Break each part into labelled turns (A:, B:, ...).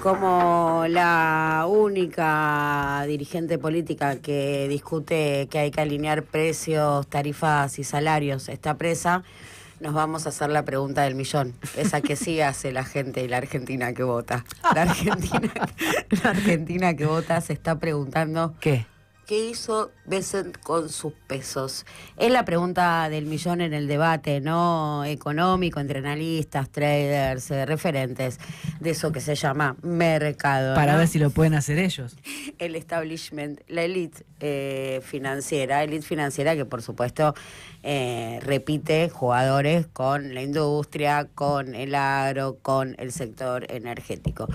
A: como la única dirigente política que discute que hay que alinear precios, tarifas y salarios está presa, nos vamos a hacer la pregunta del millón, esa que sí hace la gente y la Argentina que vota. La Argentina que vota se está preguntando... ¿Qué hizo Bessent con sus pesos? Es la pregunta del millón en el debate, ¿no? Económico, entre analistas, traders, referentes de eso que se llama mercado.
B: Para
A: ¿no?
B: ver si lo pueden hacer ellos.
A: El establishment, la elite financiera que por supuesto repite jugadores con la industria, con el agro, con el sector energético.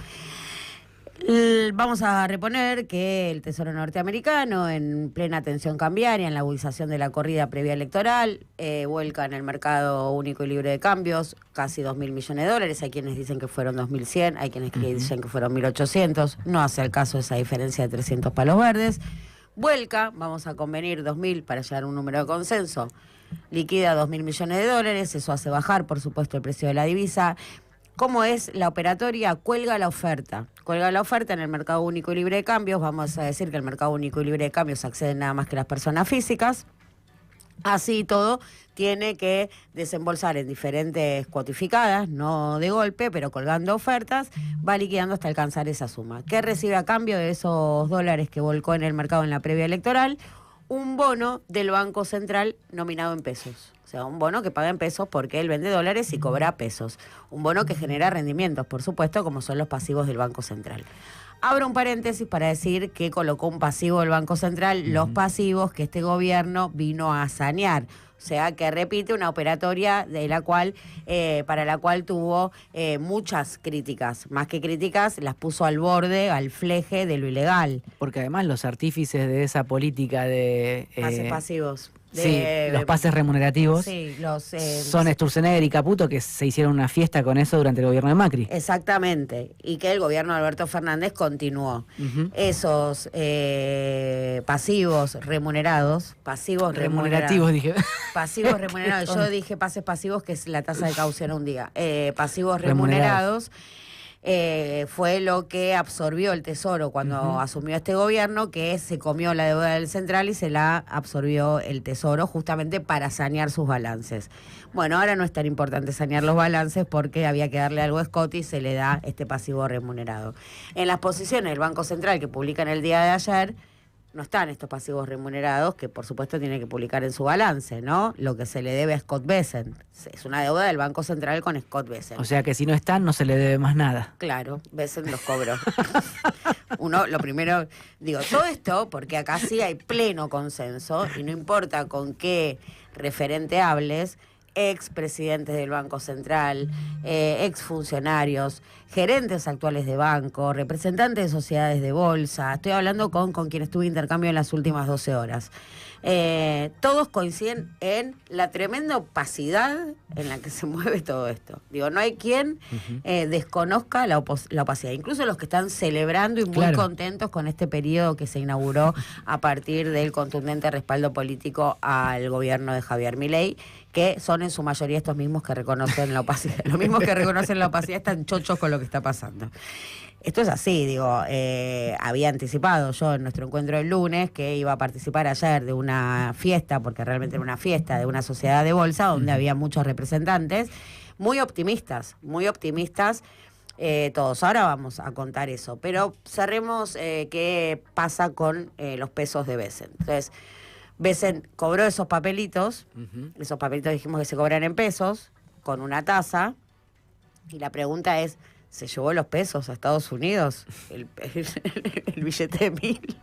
A: Vamos a reponer que el Tesoro norteamericano, en plena tensión cambiaria, en la agudización de la corrida previa electoral, vuelca en el mercado único y libre de cambios casi 2.000 millones de dólares. Hay quienes dicen que fueron 2.100, hay quienes dicen que fueron 1.800. No hace el caso esa diferencia de 300 palos verdes. Vuelca, vamos a convenir 2.000 para llegar a un número de consenso. Liquida 2.000 millones de dólares, eso hace bajar, por supuesto, el precio de la divisa. ¿Cómo es la operatoria? Cuelga la oferta en el mercado único y libre de cambios. Vamos a decir que el mercado único y libre de cambios acceden nada más que las personas físicas. Así todo tiene que desembolsar en diferentes cuotificadas, no de golpe, pero colgando ofertas, va liquidando hasta alcanzar esa suma. ¿Qué recibe a cambio de esos dólares que volcó en el mercado en la previa electoral? Un bono del Banco Central nominado en pesos. O sea, un bono que paga en pesos porque él vende dólares y cobra pesos. Un bono que genera rendimientos, por supuesto, como son los pasivos del Banco Central. Abro un paréntesis para decir que colocó un pasivo del Banco Central, los pasivos que este gobierno vino a sanear. O sea, que repite una operatoria de la cual, para la cual tuvo muchas críticas. Más que críticas, las puso al borde, al fleje de lo ilegal.
B: Porque además los artífices de esa política de...
A: Pases pasivos.
B: Los pases remunerativos son Sturzenegger y Caputo, que se hicieron una fiesta con eso durante el gobierno de Macri.
A: Exactamente, y que el gobierno de Alberto Fernández continuó. Esos pasivos remunerados,
B: remunerativos, dije.
A: Pasivos remunerados, yo dije pases pasivos, que es la tasa de caución un día. Pasivos remunerados. Fue lo que absorbió el Tesoro cuando asumió este gobierno, que se comió la deuda del Central y se la absorbió el Tesoro justamente para sanear sus balances. Bueno, ahora no es tan importante sanear los balances porque había que darle algo a Scott y se le da este pasivo remunerado. En las posiciones del Banco Central que publican el día de ayer, no están estos pasivos remunerados, que por supuesto tiene que publicar en su balance, ¿no? Lo que se le debe a Scott Bessent. Es una deuda del Banco Central con Scott Bessent.
B: O sea que si no están, no se le debe más nada.
A: Claro, Bessent los cobró. Uno, lo primero, digo, todo esto, porque acá sí hay pleno consenso, y no importa con qué referente hables, expresidentes del Banco Central, exfuncionarios, gerentes actuales de banco, representantes de sociedades de bolsa. Estoy hablando con quienes tuve intercambio en las últimas 12 horas. Todos coinciden en la tremenda opacidad en la que se mueve todo esto. Digo, no hay quien desconozca la opacidad. Incluso los que están celebrando y muy contentos con este periodo que se inauguró a partir del contundente respaldo político al gobierno de Javier Milei, que son en su mayoría estos mismos que reconocen la opacidad. Los mismos que reconocen la opacidad están chochos con lo que está pasando. Esto es así, digo, había anticipado yo en nuestro encuentro del lunes que iba a participar ayer de una fiesta, porque realmente era una fiesta de una sociedad de bolsa donde había muchos representantes, muy optimistas todos. Ahora vamos a contar eso, pero cerremos qué pasa con los pesos de Bessent. Entonces, Bessent cobró esos papelitos dijimos que se cobran en pesos, con una tasa, y la pregunta es, ¿se llevó los pesos a Estados Unidos? El billete de 1.000.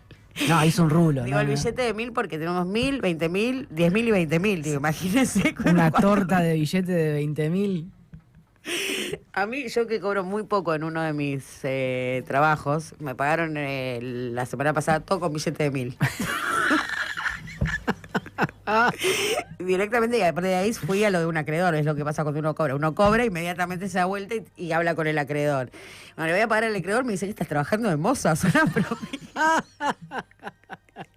B: No, hizo un rulo.
A: Digo, el billete de 1.000 porque tenemos 1.000, 20.000, 10.000 y 20.000. Digo, imagínense.
B: Una torta de billete de 20.000.
A: A mí, yo que cobro muy poco en uno de mis trabajos, me pagaron la semana pasada todo con billete de 1.000. Directamente, y a partir de ahí fui a lo de un acreedor. Es lo que pasa cuando uno cobra, inmediatamente se da vuelta y habla con el acreedor. Bueno, le voy a pagar al acreedor, me dice, ¿estás trabajando de moza? Son las propinas.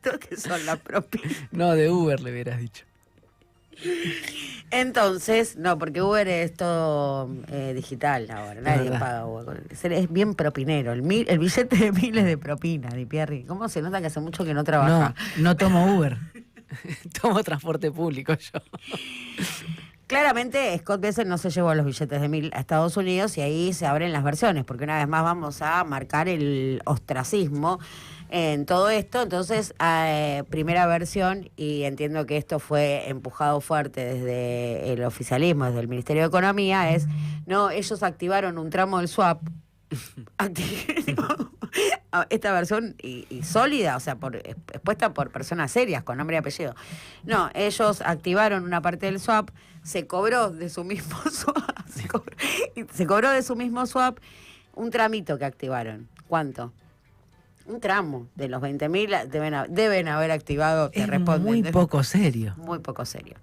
A: ¿Qué son las propinas?
B: No, de Uber le hubieras dicho.
A: Entonces, no, porque Uber es todo digital ahora, nadie paga Uber. Es bien propinero, el billete de 1000 es de propina, Di Pierri. ¿Cómo se nota que hace mucho que no trabaja?
B: No tomo Uber, tomo transporte público yo.
A: Claramente Scott Bessent no se llevó los billetes de 1000 a Estados Unidos y ahí se abren las versiones, porque una vez más vamos a marcar el ostracismo en todo esto. Entonces, primera versión, y entiendo que esto fue empujado fuerte desde el oficialismo, desde el Ministerio de Economía, es, no, ellos activaron un tramo del swap, esta versión y sólida, o sea, expuesta por personas serias, con nombre y apellido. No, ellos activaron una parte del swap, se cobró de su mismo swap, se cobró de su mismo swap un tramito que activaron. ¿Cuánto? Un tramo de los 20.000 deben haber activado, te responden.
B: Muy poco serio.
A: Muy poco serio.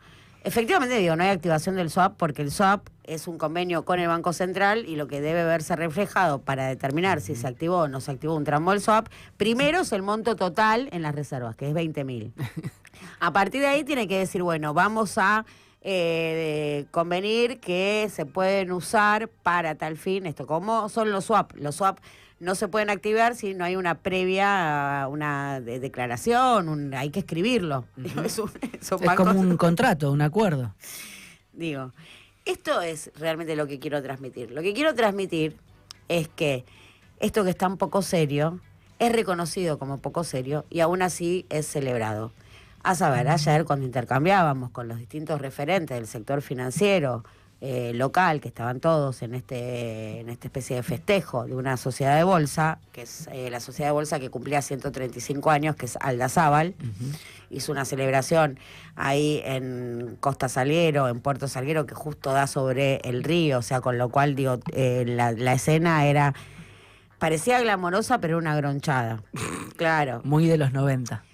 A: Efectivamente, digo, no hay activación del swap porque el swap es un convenio con el Banco Central y lo que debe verse reflejado para determinar si se activó o no se activó un tramo del swap, primero es el monto total en las reservas, que es 20.000. A partir de ahí tiene que decir, bueno, vamos a convenir que se pueden usar para tal fin esto. ¿Cómo son los swap? Los swap no se pueden activar si no hay una previa, una declaración, hay que escribirlo.
B: Es como un contrato, un acuerdo.
A: Digo, esto es realmente lo que quiero transmitir. Lo que quiero transmitir es que esto que es tan poco serio es reconocido como poco serio y aún así es celebrado. A saber, ayer cuando intercambiábamos con los distintos referentes del sector financiero local, que estaban todos en esta especie de festejo de una sociedad de bolsa, que es la sociedad de bolsa que cumplía 135 años, que es Aldazábal. Hizo una celebración ahí en Costa Salguero, en Puerto Salguero, que justo da sobre el río, o sea, con lo cual, digo, la escena parecía glamorosa, pero era una gronchada. Claro.
B: Muy de los 90.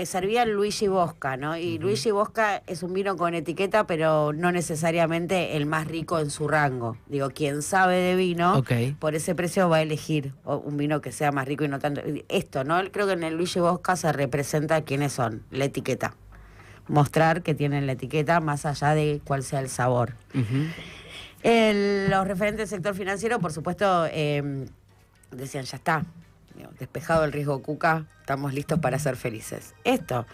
A: Servía Luigi Bosca, ¿no? Y Luigi Bosca es un vino con etiqueta, pero no necesariamente el más rico en su rango. Digo, quien sabe de vino, por ese precio va a elegir un vino que sea más rico y no tanto. Esto, ¿no? Creo que en el Luigi Bosca se representa quiénes son, la etiqueta. Mostrar que tienen la etiqueta más allá de cuál sea el sabor. Los referentes del sector financiero, por supuesto, decían, ya está. Despejado el riesgo Cuca, estamos listos para ser felices. Esto,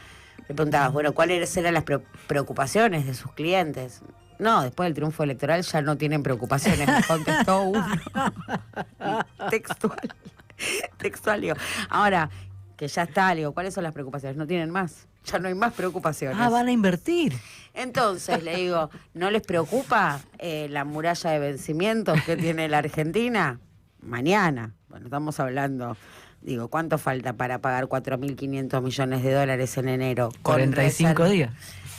A: le preguntabas, bueno, ¿cuáles eran las preocupaciones de sus clientes? No, después del triunfo electoral ya no tienen preocupaciones, me contestó uno. Textual, digo. Ahora, que ya está, digo, ¿cuáles son las preocupaciones? No tienen más, ya no hay más preocupaciones.
B: Van a invertir.
A: Entonces, le digo, ¿no les preocupa la muralla de vencimientos que tiene la Argentina? Mañana. Bueno, estamos hablando, digo, ¿cuánto falta para pagar 4.500 millones de dólares en enero?
B: 45 días.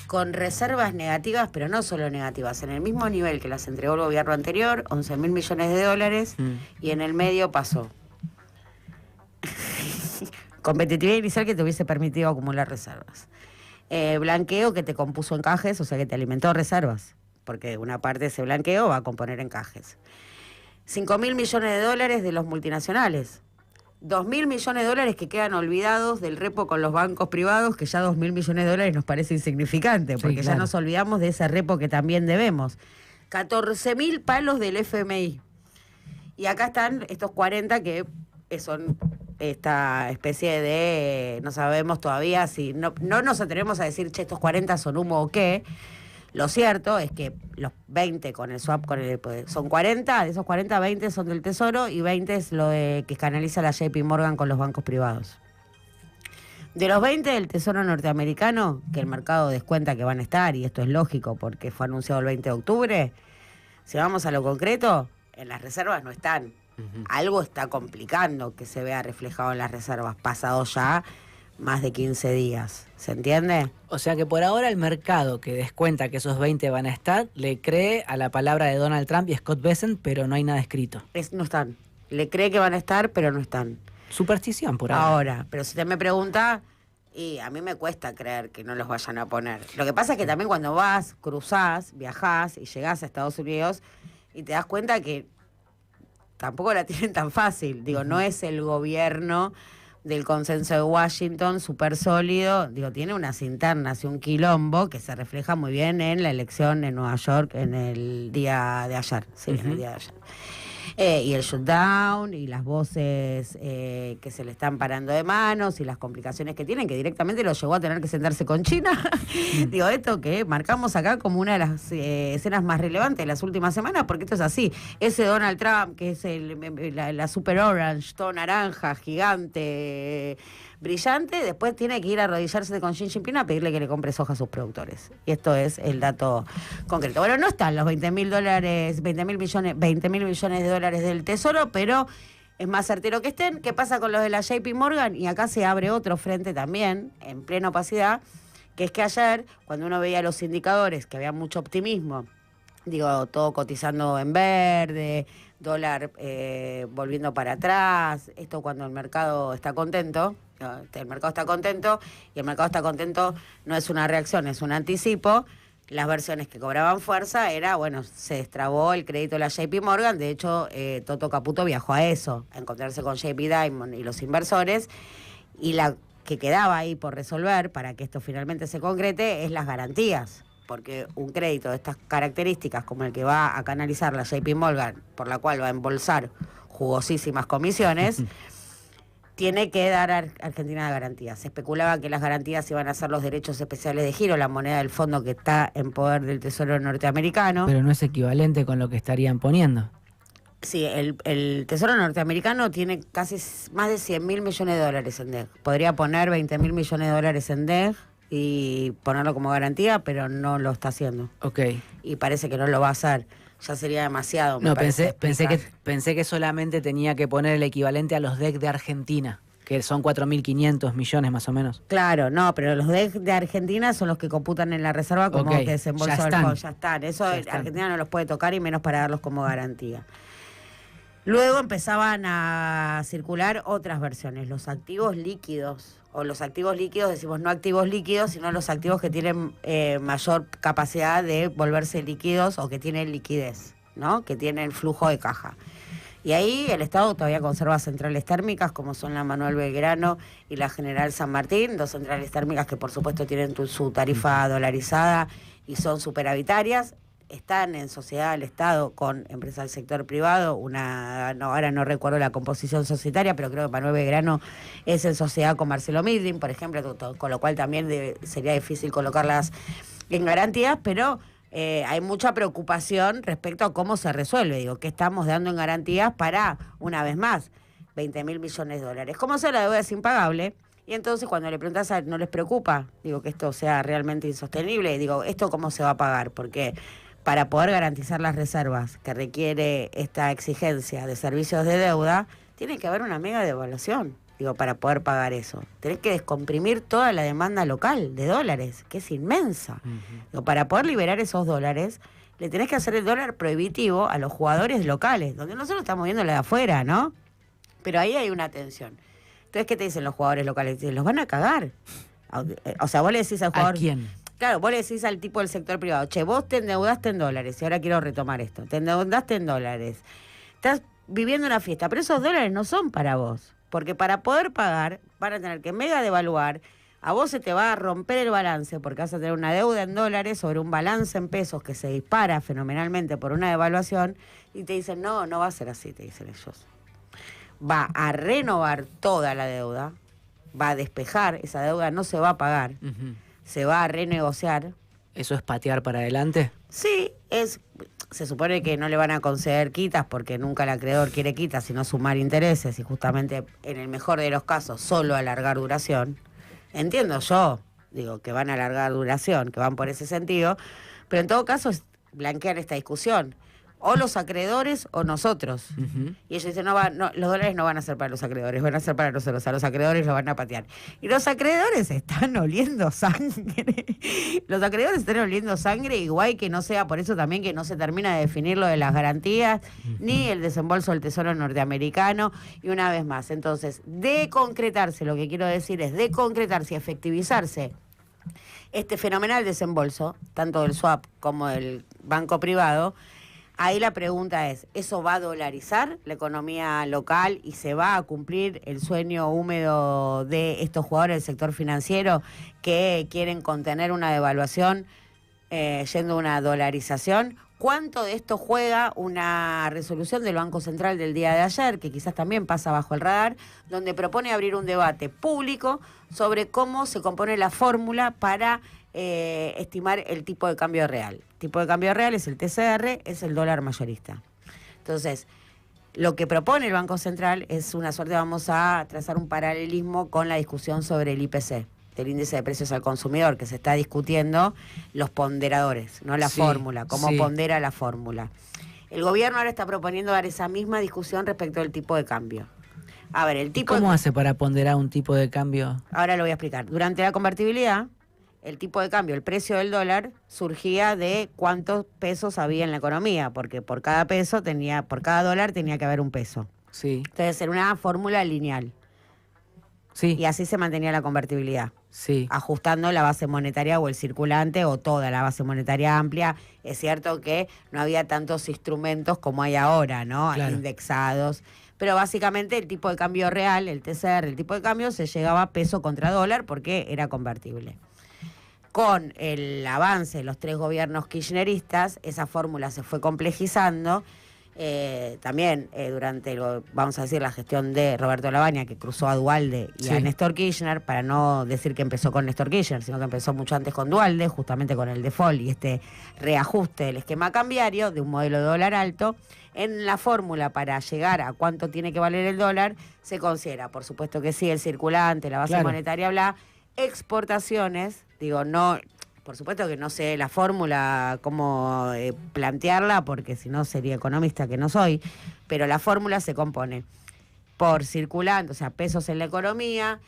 A: Con reservas negativas, pero no solo negativas, en el mismo nivel que las entregó el gobierno anterior, 11.000 millones de dólares, y en el medio pasó. Competitividad inicial que te hubiese permitido acumular reservas. Blanqueo que te compuso encajes, o sea que te alimentó reservas, porque una parte de ese blanqueo va a componer encajes. 5.000 millones de dólares de los multinacionales. 2.000 millones de dólares que quedan olvidados del repo con los bancos privados, que ya 2.000 millones de dólares nos parece insignificante, porque sí, claro, ya nos olvidamos de ese repo que también debemos. 14.000 palos del FMI. Y acá están estos 40 que son esta especie de, no sabemos todavía si, no nos atrevemos a decir, che, estos 40 son humo o qué. Lo cierto es que los 20 con el swap son 40, de esos 40, 20 son del Tesoro y 20 es lo que canaliza la JP Morgan con los bancos privados. De los 20 del Tesoro norteamericano, que el mercado descuenta que van a estar, y esto es lógico porque fue anunciado el 20 de octubre, si vamos a lo concreto, en las reservas no están. Algo está complicando que se vea reflejado en las reservas, pasado ya más de 15 días. ¿Se entiende?
B: O sea que por ahora el mercado que descuenta que esos 20 van a estar, le cree a la palabra de Donald Trump y Scott Bessent, pero no hay nada escrito.
A: No están. Le cree que van a estar, pero no están.
B: Superstición por ahora.
A: Ahora, pero si usted me pregunta, y a mí me cuesta creer que no los vayan a poner. Lo que pasa es que también cuando vas, cruzás, viajás y llegás a Estados Unidos y te das cuenta que tampoco la tienen tan fácil. Digo, no es el gobierno del consenso de Washington, súper sólido. Digo, tiene unas internas y un quilombo que se refleja muy bien en la elección en Nueva York en el día de ayer. Sí, en el día de ayer. Y el shutdown y las voces que se le están parando de manos y las complicaciones que tienen, que directamente lo llevó a tener que sentarse con China. Digo, esto que marcamos acá como una de las escenas más relevantes de las últimas semanas, porque esto es así. Ese Donald Trump, que es la super orange, todo naranja, gigante, brillante, después tiene que ir a arrodillarse con Xi Jinping a pedirle que le compre soja a sus productores. Y esto es el dato concreto. Bueno, no están los 20 mil millones de dólares del Tesoro, pero es más certero que estén. ¿Qué pasa con los de la JP Morgan? Y acá se abre otro frente también, en plena opacidad, que es que ayer, cuando uno veía los indicadores, que había mucho optimismo, digo, todo cotizando en verde, dólar volviendo para atrás, esto cuando el mercado está contento, el mercado está contento, y el mercado está contento no es una reacción, es un anticipo. Las versiones que cobraban fuerza era, bueno, se destrabó el crédito de la JP Morgan. De hecho, Toto Caputo viajó a eso, a encontrarse con JP Diamond y los inversores, y la que quedaba ahí por resolver para que esto finalmente se concrete es las garantías, porque un crédito de estas características como el que va a canalizar la JP Morgan, por la cual va a embolsar jugosísimas comisiones, tiene que dar a Argentina garantías. Se especulaba que las garantías iban a ser los derechos especiales de giro, la moneda del fondo que está en poder del Tesoro norteamericano.
B: Pero no es equivalente con lo que estarían poniendo.
A: Sí, el Tesoro norteamericano tiene casi más de 100 mil millones de dólares en DEG. Podría poner 20 mil millones de dólares en DEG y ponerlo como garantía, pero no lo está haciendo.
B: Ok.
A: Y parece que no lo va a hacer. Ya sería demasiado.
B: No, pensé que solamente tenía que poner el equivalente a los DEC de Argentina, que son 4.500 millones más o menos.
A: Claro, no, pero los DEC de Argentina son los que computan en la reserva como que desembolso del fondo. Ya están. Eso Argentina no los puede tocar y menos para darlos como garantía. Luego empezaban a circular otras versiones, los activos líquidos. O los activos líquidos, decimos no activos líquidos, sino los activos que tienen mayor capacidad de volverse líquidos o que tienen liquidez, ¿no? Que tienen flujo de caja. Y ahí el Estado todavía conserva centrales térmicas como son la Manuel Belgrano y la General San Martín, dos centrales térmicas que por supuesto tienen su tarifa dolarizada y son superavitarias. Están en sociedad del Estado con empresas del sector privado, ahora no recuerdo la composición societaria, pero creo que Manuel Belgrano es en sociedad con Marcelo Midling, por ejemplo, con lo cual también sería difícil colocarlas en garantías, pero hay mucha preocupación respecto a cómo se resuelve, digo, qué estamos dando en garantías para, una vez más, 20 mil millones de dólares. ¿Cómo se la deuda es impagable? Y entonces cuando le preguntas ¿no les preocupa? Digo, que esto sea realmente insostenible, digo, ¿esto cómo se va a pagar? Porque para poder garantizar las reservas que requiere esta exigencia de servicios de deuda, tiene que haber una mega devaluación, digo, para poder pagar eso. Tenés que descomprimir toda la demanda local de dólares, que es inmensa. Digo, para poder liberar esos dólares, le tenés que hacer el dólar prohibitivo a los jugadores locales, donde nosotros estamos viendo la de afuera, ¿no? Pero ahí hay una tensión. Entonces, ¿qué te dicen los jugadores locales? Dicen, los van a cagar. O sea, vos le decís al jugador...
B: ¿A quién?
A: Claro, vos le decís al tipo del sector privado, che, vos te endeudaste en dólares, y ahora quiero retomar esto, te endeudaste en dólares, estás viviendo una fiesta, pero esos dólares no son para vos, porque para poder pagar van a tener que mega devaluar, a vos se te va a romper el balance, porque vas a tener una deuda en dólares sobre un balance en pesos que se dispara fenomenalmente por una devaluación, y te dicen, no va a ser así, te dicen ellos. Va a renovar toda la deuda, va a despejar, esa deuda no se va a pagar, se va a renegociar.
B: ¿Eso es patear para adelante?
A: Sí, se supone que no le van a conceder quitas porque nunca el acreedor quiere quitas, sino sumar intereses y justamente en el mejor de los casos solo alargar duración. Entiendo yo, digo, que van a alargar duración, que van por ese sentido, pero en todo caso es blanquear esta discusión. O los acreedores o nosotros. Y ellos dicen, los dólares no van a ser para los acreedores, van a ser para nosotros, a los acreedores los van a patear. Y los acreedores están oliendo sangre. Los acreedores están oliendo sangre, igual que no sea por eso también que no se termina de definir lo de las garantías, ni el desembolso del Tesoro norteamericano, y una vez más. Entonces, de concretarse, lo que quiero decir es de concretarse y efectivizarse este fenomenal desembolso, tanto del swap como del banco privado, Ahí la pregunta es, ¿eso va a dolarizar la economía local y se va a cumplir el sueño húmedo de estos jugadores del sector financiero que quieren contener una devaluación yendo a una dolarización? ¿Cuánto de esto juega una resolución del Banco Central del día de ayer, que quizás también pasa bajo el radar, donde propone abrir un debate público sobre cómo se compone la fórmula para estimar el tipo de cambio real? El tipo de cambio real es el TCR, es el dólar mayorista. Entonces, lo que propone el Banco Central es una suerte, vamos a trazar un paralelismo con la discusión sobre el IPC, del índice de precios al consumidor, que se está discutiendo los ponderadores, no la fórmula, cómo pondera la fórmula. El gobierno ahora está proponiendo dar esa misma discusión respecto del tipo de cambio. A ver, el tipo
B: ¿Cómo hace para ponderar un tipo de cambio?
A: Ahora lo voy a explicar. Durante la convertibilidad, el tipo de cambio, el precio del dólar, surgía de cuántos pesos había en la economía, porque por cada dólar tenía que haber un peso.
B: Sí.
A: Entonces era una fórmula lineal.
B: Sí.
A: Y así se mantenía la convertibilidad.
B: Sí.
A: Ajustando la base monetaria o el circulante o toda la base monetaria amplia. Es cierto que no había tantos instrumentos como hay ahora, ¿no?
B: Claro.
A: Indexados. Pero básicamente el tipo de cambio real, el TCR, el tipo de cambio, se llegaba peso contra dólar porque era convertible. Con el avance de los 3 gobiernos kirchneristas, esa fórmula se fue complejizando. También durante, vamos a decir, la gestión de Roberto Lavagna, que cruzó a Duhalde y a Néstor Kirchner, para no decir que empezó con Néstor Kirchner, sino que empezó mucho antes con Duhalde, justamente con el default y este reajuste del esquema cambiario de un modelo de dólar alto. En la fórmula para llegar a cuánto tiene que valer el dólar, se considera, por supuesto que sí, el circulante, la base monetaria, bla, exportaciones, digo, no... Por supuesto que no sé la fórmula, cómo plantearla, porque si no sería economista, que no soy, pero la fórmula se compone por circulante, o sea, pesos en la economía,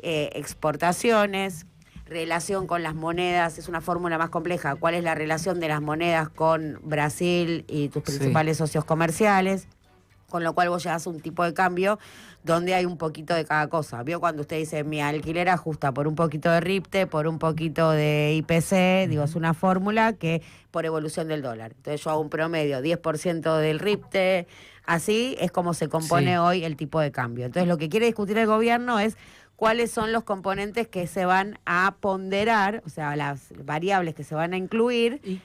A: exportaciones, relación con las monedas, es una fórmula más compleja. ¿Cuál es la relación de las monedas con Brasil y tus principales socios comerciales? Con lo cual vos llegas a un tipo de cambio donde hay un poquito de cada cosa. ¿Vio cuando usted dice mi alquiler ajusta por un poquito de RIPTE, por un poquito de IPC? Digo, es una fórmula que por evolución del dólar. Entonces yo hago un promedio, 10% del RIPTE, así es como se compone hoy el tipo de cambio. Entonces lo que quiere discutir el gobierno es cuáles son los componentes que se van a ponderar, o sea, las variables que se van a incluir.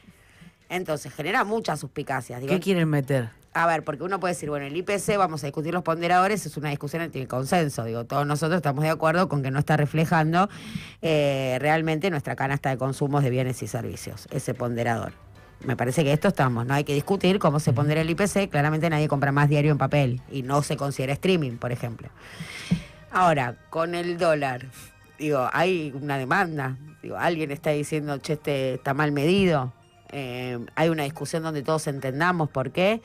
A: Entonces genera muchas suspicacias. Digo,
B: ¿qué quieren meter?
A: A ver, porque uno puede decir, bueno, el IPC, vamos a discutir los ponderadores, es una discusión entre el consenso. Digo, todos nosotros estamos de acuerdo con que no está reflejando realmente nuestra canasta de consumos de bienes y servicios, ese ponderador. Me parece que esto estamos, no hay que discutir cómo se pondera el IPC, claramente nadie compra más diario en papel y no se considera streaming, por ejemplo. Ahora, con el dólar, digo, hay una demanda, digo, alguien está diciendo, che, este está mal medido, hay una discusión donde todos entendamos por qué.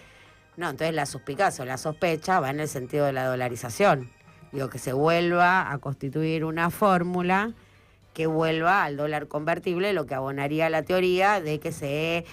A: No, entonces la suspicacia o la sospecha va en el sentido de la dolarización. Digo, que se vuelva a constituir una fórmula que vuelva al dólar convertible, lo que abonaría a la teoría de que se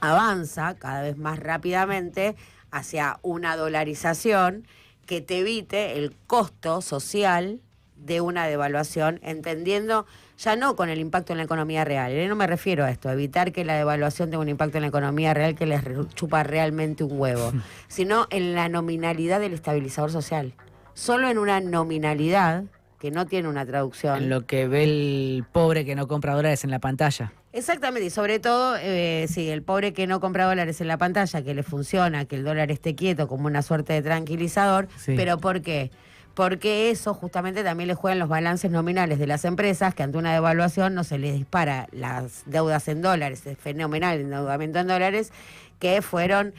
A: avanza cada vez más rápidamente hacia una dolarización que te evite el costo social de una devaluación, entendiendo ya no con el impacto en la economía real. No me refiero a esto, evitar que la devaluación tenga un impacto en la economía real que les chupa realmente un huevo, sino en la nominalidad del estabilizador social. Solo en una nominalidad, que no tiene una traducción.
B: En lo que ve el pobre que no compra dólares en la pantalla.
A: Exactamente, y sobre todo, sí, el pobre que no compra dólares en la pantalla, que le funciona, que el dólar esté quieto como una suerte de tranquilizador, pero ¿por qué? Porque eso justamente también le juegan los balances nominales de las empresas, que ante una devaluación no se les dispara las deudas en dólares, es fenomenal el endeudamiento en dólares, que fueron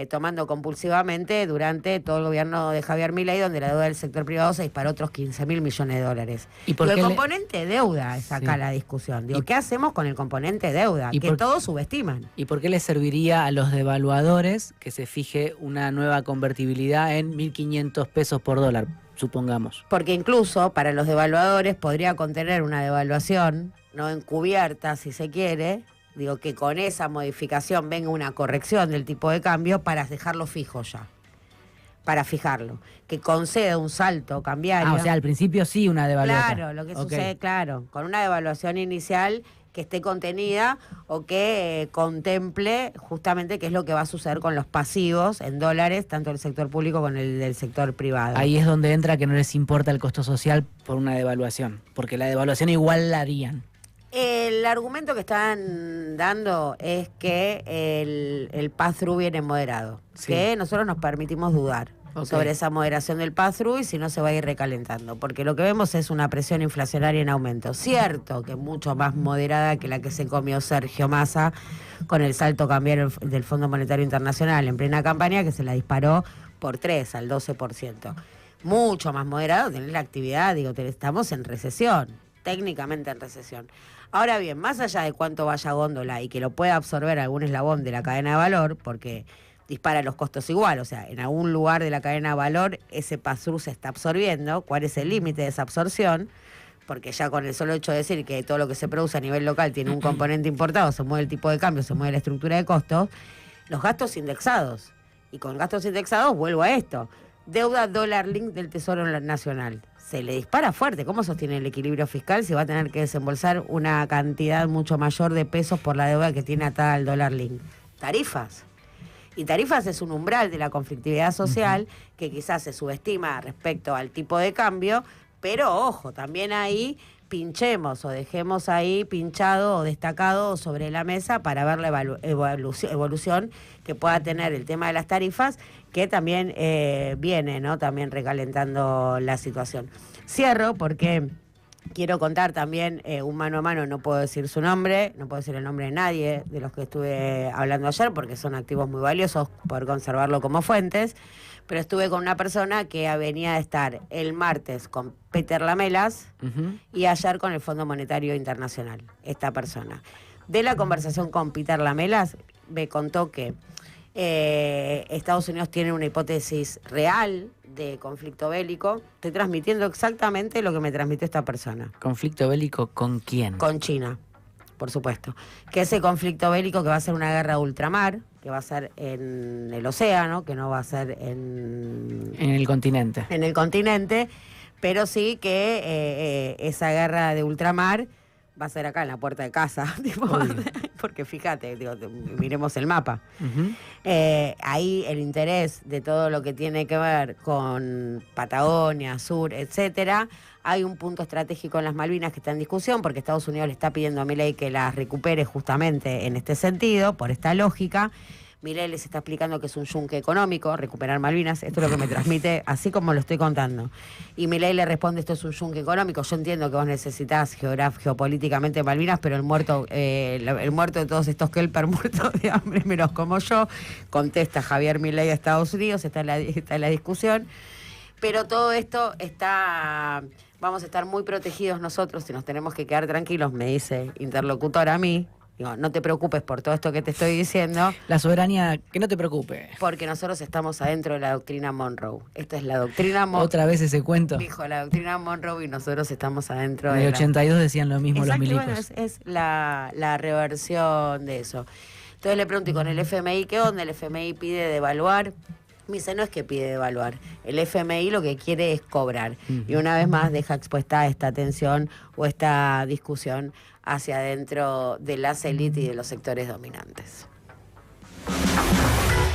A: tomando compulsivamente durante todo el gobierno de Javier Milei, donde la deuda del sector privado se disparó otros 15.000 millones de dólares. ¿Y el componente deuda es acá la discusión? Digo, ¿qué hacemos con el componente deuda? Que todos subestiman.
B: ¿Y por qué les serviría a los devaluadores que se fije una nueva convertibilidad en 1.500 pesos por dólar, supongamos?
A: Porque incluso para los devaluadores podría contener una devaluación no encubierta, si se quiere. Digo, que con esa modificación venga una corrección del tipo de cambio para dejarlo fijo ya. Para fijarlo. Que conceda un salto cambiario.
B: O sea, al principio sí una devaluación.
A: Claro, lo que sucede, claro. Con una devaluación inicial que esté contenida o que contemple justamente qué es lo que va a suceder con los pasivos en dólares, tanto del sector público como el del sector privado.
B: Ahí es donde entra que no les importa el costo social por una devaluación, porque la devaluación igual la harían.
A: El argumento que están dando es que el pass-through viene moderado,
B: Sí.
A: que nosotros nos permitimos dudar sobre esa moderación del pass-through y si no se va a ir recalentando, porque lo que vemos es una presión inflacionaria en aumento. Cierto que mucho más moderada que la que se comió Sergio Massa con el salto cambiario del Fondo Monetario Internacional en plena campaña, que se la disparó por 3 al 12%. Mucho más moderado tener la actividad, digo, estamos en recesión, técnicamente en recesión. Ahora bien, más allá de cuánto vaya góndola y que lo pueda absorber algún eslabón de la cadena de valor, porque dispara los costos igual, o sea, en algún lugar de la cadena de valor ese pass-through se está absorbiendo. ¿Cuál es el límite de esa absorción? Porque ya con el solo hecho de decir que todo lo que se produce a nivel local tiene un componente importado, se mueve el tipo de cambio, se mueve la estructura de costos, los gastos indexados. Y con gastos indexados vuelvo a esto. Deuda dólar link del Tesoro Nacional. Se le dispara fuerte. ¿Cómo sostiene el equilibrio fiscal si va a tener que desembolsar una cantidad mucho mayor de pesos por la deuda que tiene atada al dólar link? Tarifas. Y tarifas es un umbral de la conflictividad social que quizás se subestima respecto al tipo de cambio, pero ojo, también ahí pinchemos o dejemos ahí pinchado o destacado sobre la mesa para ver la evolución que pueda tener el tema de las tarifas, que también viene, ¿no? También recalentando la situación. Cierro porque quiero contar también un mano a mano, no puedo decir su nombre, no puedo decir el nombre de nadie de los que estuve hablando ayer, porque son activos muy valiosos, poder conservarlo como fuentes, pero estuve con una persona que venía de estar el martes con Peter Lamelas y ayer con el Fondo Monetario Internacional, esta persona. De la conversación con Peter Lamelas, me contó que Estados Unidos tiene una hipótesis real de conflicto bélico. Estoy transmitiendo exactamente lo que me transmitió esta persona.
B: ¿Conflicto bélico con quién?
A: Con China, por supuesto. Que ese conflicto bélico que va a ser una guerra de ultramar, que va a ser en el océano, que no va a ser en
B: el continente.
A: En el continente, pero sí que esa guerra de ultramar va a ser acá en la puerta de casa, tipo, porque fíjate, digo, miremos el mapa. Ahí el interés de todo lo que tiene que ver con Patagonia, Sur, etcétera, hay un punto estratégico en las Malvinas que está en discusión, porque Estados Unidos le está pidiendo a Milei que las recupere justamente en este sentido, por esta lógica. Milei les está explicando que es un yunque económico, recuperar Malvinas, esto es lo que me transmite, así como lo estoy contando. Y Milei le responde, esto es un yunque económico, yo entiendo que vos necesitás geopolíticamente Malvinas, pero el muerto de todos estos Kelper muertos de hambre, menos como yo, contesta Javier Milei a Estados Unidos, está en la discusión. Pero todo esto vamos a estar muy protegidos nosotros y nos tenemos que quedar tranquilos, me dice interlocutor a mí. Digo, no te preocupes por todo esto que te estoy diciendo.
B: La soberanía, que no te preocupe.
A: Porque nosotros estamos adentro de la doctrina Monroe. Esta es la doctrina Monroe.
B: Otra vez ese cuento.
A: Dijo la doctrina Monroe y nosotros estamos adentro de
B: En el 82 decían lo mismo.
A: Exacto,
B: los milicos.
A: Bueno, es la reversión de eso. Entonces le pregunto, ¿y con el FMI qué onda? El FMI pide devaluar. Me dice, no es que pide devaluar. El FMI lo que quiere es cobrar. Y una vez más deja expuesta esta tensión o esta discusión hacia adentro de las élites y de los sectores dominantes.